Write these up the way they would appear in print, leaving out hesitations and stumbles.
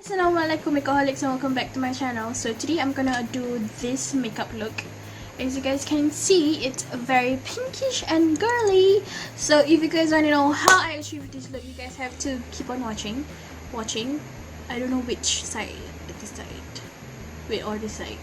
Assalamualaikum Makeupholics and welcome back to my channel. So today I'm gonna do this makeup look. As you guys can see, it's very pinkish and girly. So if you guys want to know how I achieved this look, you guys have to keep on watching. I don't know which side. This side. Wait, or this side.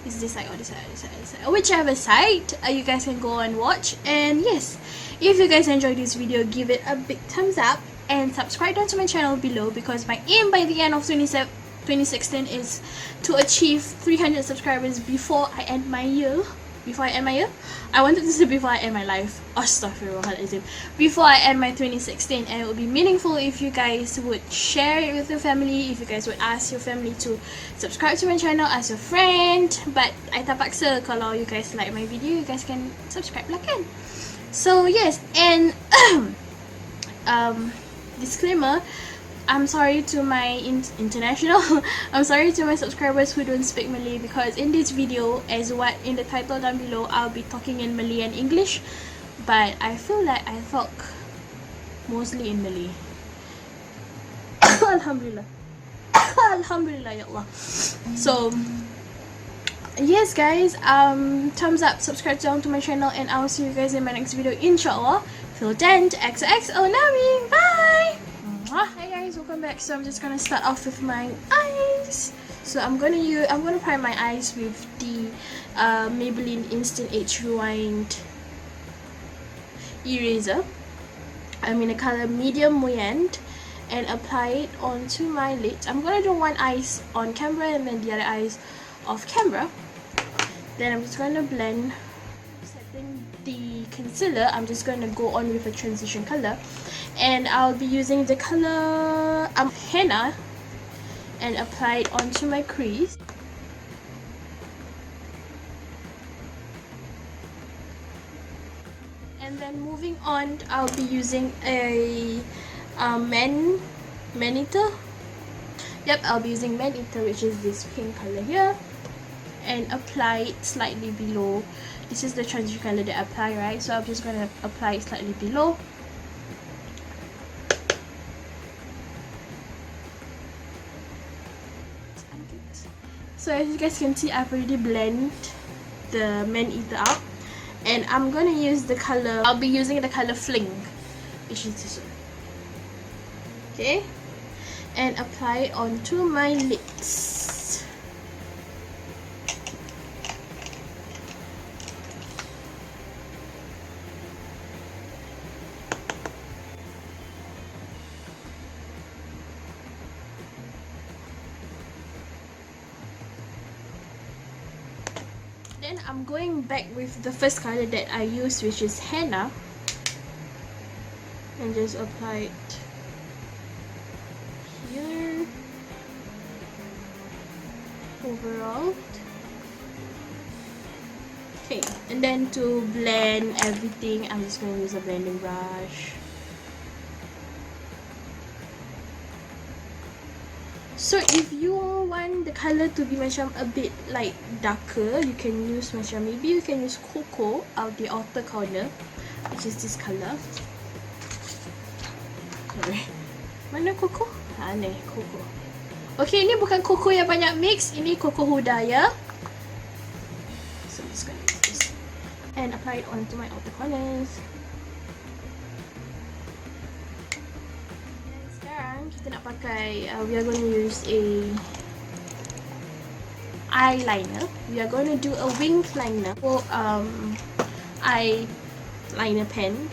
Is this side or this side? This side. Whichever side, you guys can go and watch. And yes, if you guys enjoyed this video, give it a big thumbs up. And subscribe down to my channel below, because my aim by the end of 2016 is to achieve 300 subscribers before I end my year. I wanted to say before I end my life. Astaghfirullahaladzim. Before I end my 2016, and it would be meaningful if you guys would share it with your family, if you guys would ask your family to subscribe to my channel as a friend. But I tak paksa, kalau you guys like my video, you guys can subscribe lah kan. So yes, and disclaimer, I'm sorry to my international I'm sorry to my subscribers who don't speak Malay, because in this video, as what in the title down below, I'll be talking in Malay and English, but I feel like I talk mostly in Malay. Alhamdulillah. Alhamdulillah, ya Allah. So yes guys, thumbs up, subscribe down to my channel, and I'll see you guys in my next video, inshallah. Till then, xoxo Namie, bye! Hi guys, welcome back. So I'm just gonna start off with my eyes. So I'm gonna prime my eyes with the Maybelline Instant Age Rewind eraser. I'm in the color medium moyen, and apply it onto my lids. I'm gonna do one eye on camera and then the other eyes off camera. Then I'm just gonna blend. Setting the concealer, I'm just gonna go on with a transition color, and I'll be using the color Henna, and apply it onto my crease. And then moving on, I'll be using a Maneater. Yep, I'll be using Maneater, which is this pink color here, and apply it slightly below. This is the transition color that I apply, right? So I'm just gonna apply it slightly below. So as you guys can see, I've already blended the Maneater out, and I'm gonna use the color. I'll be using the color Fling, which is this one. Okay, and apply it onto my lips. Then I'm going back with the first color that I used, which is Henna, and just apply it here overall. Okay, and then to blend everything, I'm just going to use a blending brush. So if you want the color to be macam a bit like darker, you can use macam, maybe you can use Coco out the outer corner, which is this color. Mana Coco? Ni Coco. Okay, ini bukan Coco yang banyak mix, ini Coco Huda ya. So I'm just gonna use this and apply it onto my outer corners. Kita nak pakai, we are going to use a eyeliner. We are going to do a wing liner for eyeliner pen.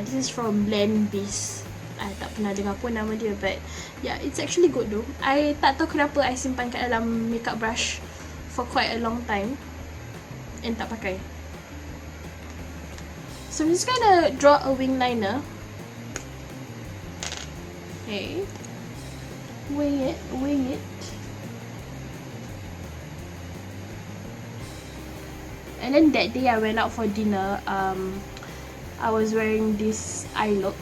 This is from Landbis. I tak pernah dengar pun nama dia, but yeah, it's actually good though. I tak tahu kenapa I simpan kat dalam makeup brush for quite a long time and tak pakai. So I'm just gonna draw a wing liner. Okay, wing it. And then that day I went out for dinner. I was wearing this eye look,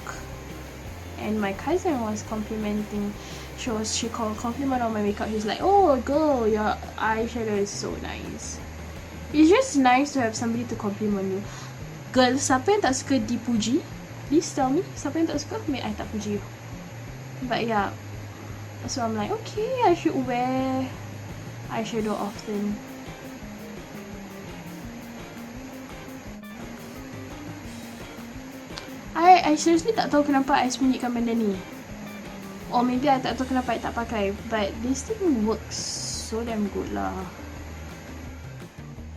and my cousin was complimenting. She complimented on my makeup. She's like, "Oh girl, your eyeshadow is so nice." It's just nice to have somebody to compliment you. Girl, siapa yang tak suka dipuji? Please tell me, siapa yang tak suka? May I tak puji you. But yeah, So I'm like, okay, I should wear eyeshadow often. I seriously tak tahu kenapa I sembunyikan benda ni. Or maybe I tak tahu kenapa I tak pakai. But this thing works so damn good lah.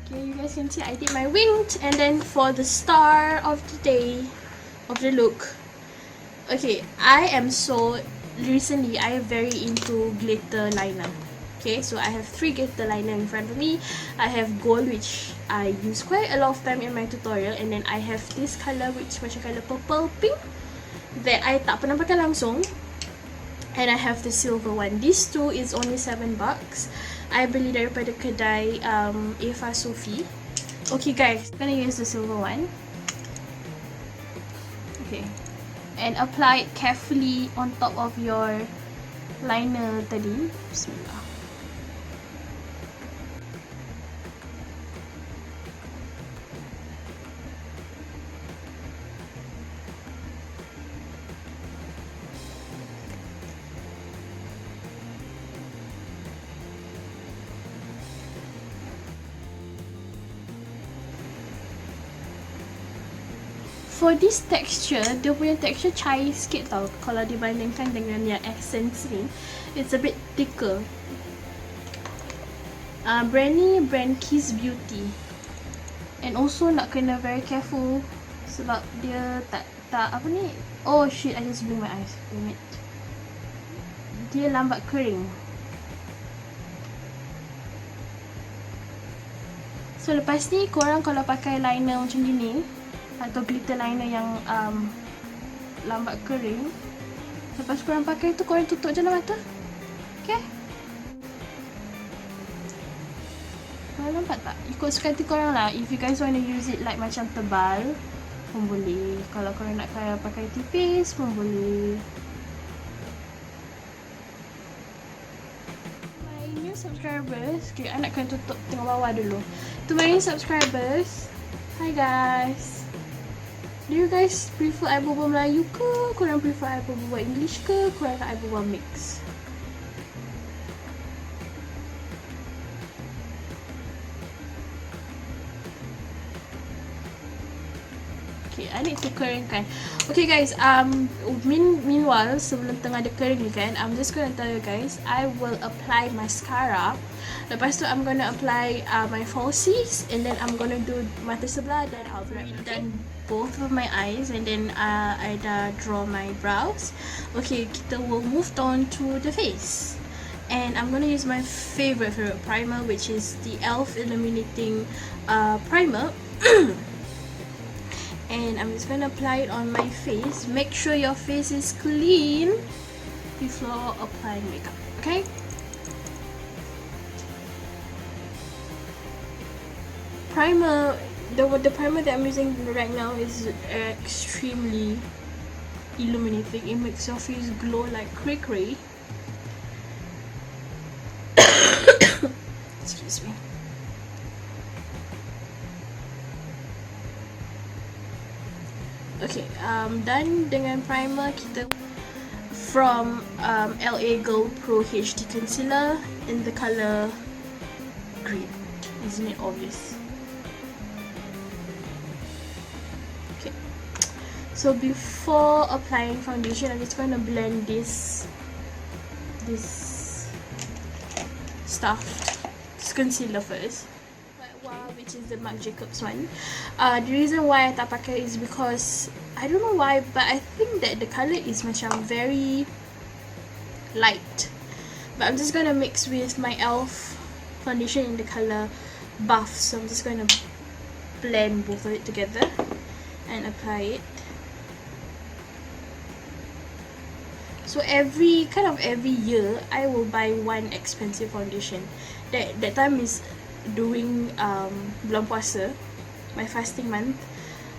Okay, you guys can see I did my wing. And then for the star of the day, of the look. Okay, I am so... Recently, I am very into glitter liner. Okay, so I have 3 glitter liner in front of me. I have gold, which I use quite a lot of time in my tutorial, and then I have this color, which macam color purple pink, that I tak pernah pakai langsung. And I have the silver one. These two is only $7. I beli daripada kedai Eva Sophie. Okay guys, I'm gonna use the silver one. Okay, and apply it carefully on top of your liner tadi. Bismillah. For this texture, dia punya texture cair sikit tau kalau dibandingkan dengan yang essence ni. It's a bit thicker. Brand ni brand Kiss Beauty. And also nak kena very careful sebab dia tak apa ni. Oh shit, I just blew my eyes. Damn it. Dia lambat kering. So lepas ni korang kalau pakai liner macam gini atau glitter liner yang lambat kering, lepas korang pakai tu, korang tutup je lah mata. Okay, korang nampak tak? Ikut suka hati korang lah. If you guys want to use it like macam tebal pun boleh. Kalau korang nak pakai tipis pun boleh. My new subscribers, okay, I nak kena tutup tengok bawah dulu. To my new subscribers, hi guys. Do you guys prefer I berbual Melayu ke? Korang prefer I berbual English ke? Korang nak I berbual mix? Okay, I need to keringkan. Okay guys, meanwhile, sebelum tengah dia kering ni kan, I'm just gonna tell you guys, I will apply mascara. Lepas tu, I'm gonna apply my falsies, and then I'm gonna do mata sebelah, then I'll be done both of my eyes, and then I dah draw my brows. Okay, kita will move on to the face. And I'm gonna use my favorite primer, which is the e.l.f. Illuminating Primer. And I'm just gonna apply it on my face. Make sure your face is clean before applying makeup, okay? Primer, the primer that I'm using right now is extremely illuminating. It makes your face glow like cray-cray. Excuse me. Okay, done dengan primer kita from LA Girl Pro HD Concealer in the color green. Isn't it obvious? Okay, so before applying foundation, I'm just going to blend this stuff, this concealer first. Which is the Marc Jacobs one. The reason why I tak pakai is because I don't know why, but I think that the colour is macam very light. But I'm just gonna mix with my e.l.f. foundation in the colour Buff. So I'm just gonna blend both of it together and apply it. So every year I will buy one expensive foundation. That time is during bulan puasa, my fasting month.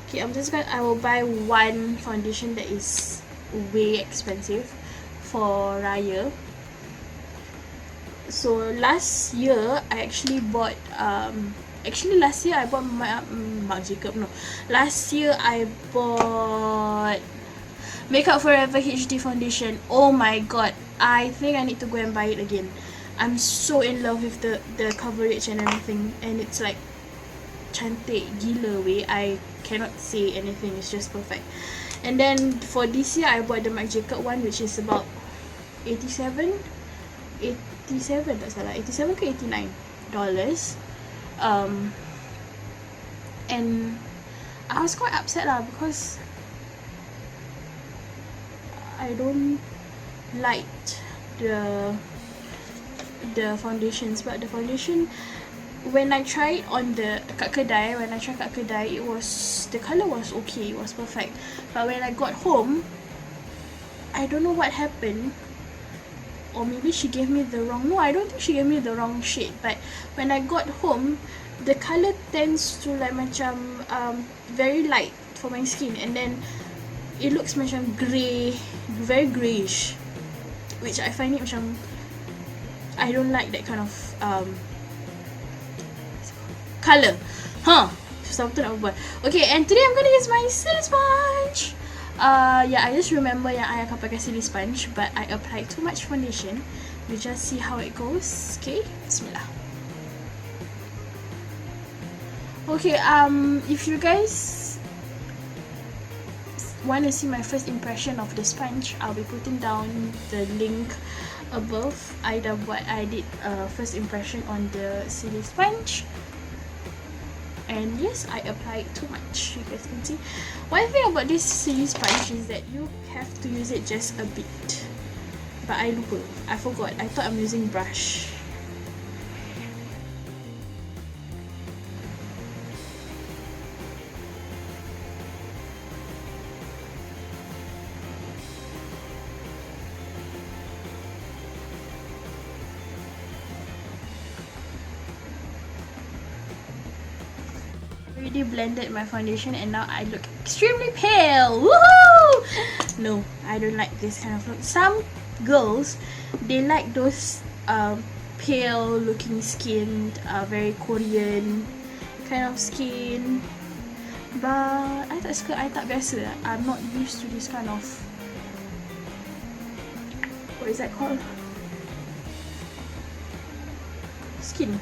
Okay, I will buy one foundation that is way expensive for Raya. So last year I actually bought last year I bought Marc Jacobs. No, last year I bought Makeup Forever HD foundation. Oh my god, I think I need to go and buy it again. I'm so in love with the coverage and everything, and it's like cantik gila weh. I cannot say anything, it's just perfect. And then for this year I bought the Marc Jacobs one, which is about 87 tak salah, 87 ke 89 dollars. And I was quite upset lah, because I don't like the foundations, but the foundation, when I tried on kat kedai, it was, the colour was okay, it was perfect. But when I got home, I don't know what happened, or maybe she gave me the wrong, no, I don't think she gave me the wrong shade, but when I got home, the colour tends to like macam very light for my skin, and then it looks macam grey, very greyish, which I find it macam, I don't like that kind of colour. Susah betul nak buat. Okay, and today I'm gonna use my silly sponge. Yeah, I just remember yang I akan pakai silly sponge, but I applied too much foundation. We just see how it goes. Okay, bismillah. Okay, if you guys want to see my first impression of the sponge, I'll be putting down the link above. I did first impression on the silly sponge, and yes, I applied too much. You guys can see. One thing about this silly sponge is that you have to use it just a bit, but I forgot. I thought I'm using brush. Already blended my foundation, and now I look extremely pale. Woohoo! No, I don't like this kind of look. Some girls, they like those pale looking skin, very Korean kind of skin, but I tak suka, I tak biasa. I'm not used to this kind of, what is that called, skin.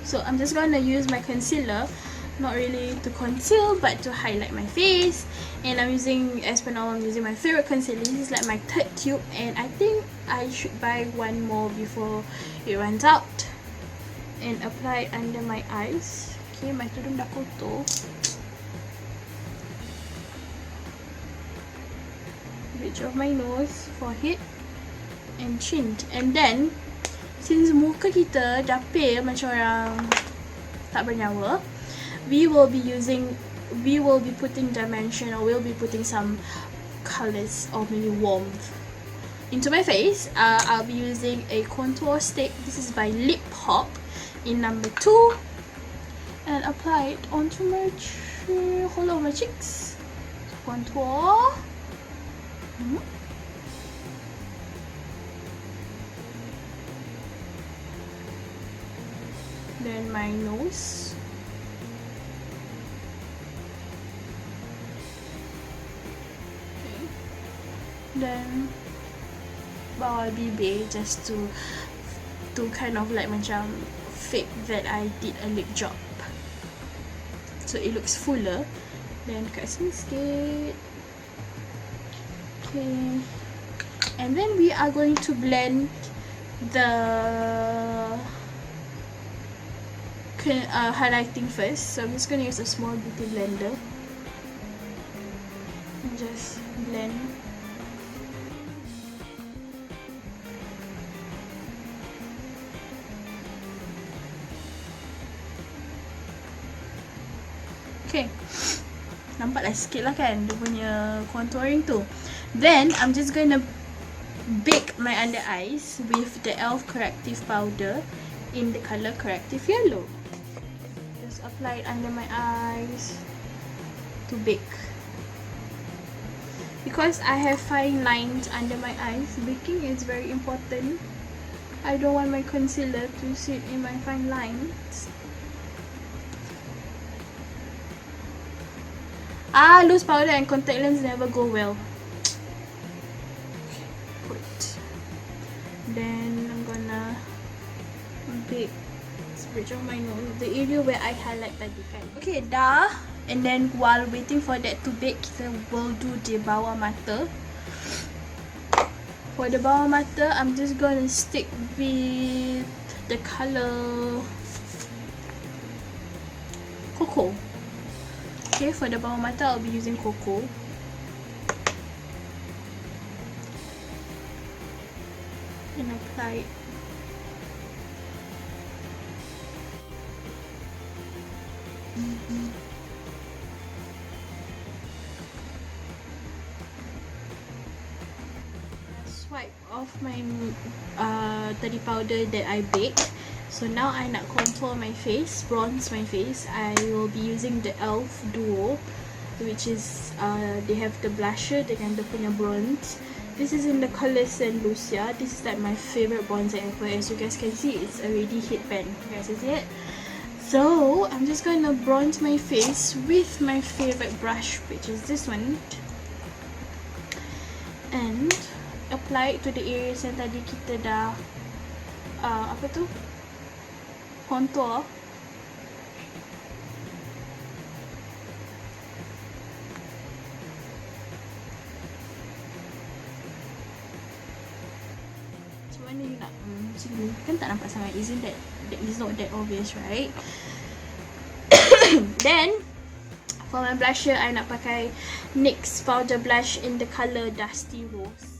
So I'm just gonna use my concealer, not really to conceal, but to highlight my face. And I'm using, as per now, I'm using my favorite concealer. This is like my third tube, and I think I should buy one more before it runs out. And apply it under my eyes. Okay, my tudung dah kotor. Bridge of my nose, forehead, and chin. And then, since muka kita dah pale macam orang tak bernyawa, we will be putting dimension, or we'll be putting some colors or maybe warmth into my face. I'll be using a contour stick. This is by Liphop in number 2, and apply it onto my whole of my cheeks. Contour. Then my nose. Okay. Then bawah bibir, just to kind of like macam fake that I did a lip job, so it looks fuller. Then kat sini sikit. Okay. And then we are going to blend the highlighting first. So I'm just going to use a small beauty blender and just blend. Okay, nampaklah sikit lah kan dia punya contouring tu. Then I'm just going to bake my under eyes with the e.l.f. Corrective Powder in the color Corrective Yellow. Just apply it under my eyes to bake. Because I have fine lines under my eyes, baking is very important. I don't want my concealer to sit in my fine lines. Loose powder and contact lens never go well. Put. Then I'm gonna bake bridge of my nose, the area where I highlight tadi kan. Okay, dah. And then while waiting for that to bake, kita will do the bawah mata. For the bawah mata, I'm just gonna stick with the color Coco. Okay, for the bawah mata, I'll be using Coco. And apply it. Swipe off my tadi powder that I baked. So now I nak contour my face, bronze my face. I will be using the e.l.f. duo, which is they have the blusher dengan dia punya bronze. This is in the color St.Lucia. This is like my favorite bronzer ever. As you guys can see, it's already hit pan. You guys see it? So I'm just gonna bronze my face with my favorite brush, which is this one, and apply it to the areas yang tadi kita dah apa tu, contour. Macam mana you nak sini kan tak nampak sangat, isn't that is not that obvious, right? Then for my blusher, I nak pakai NYX powder blush in the color Dusty Rose.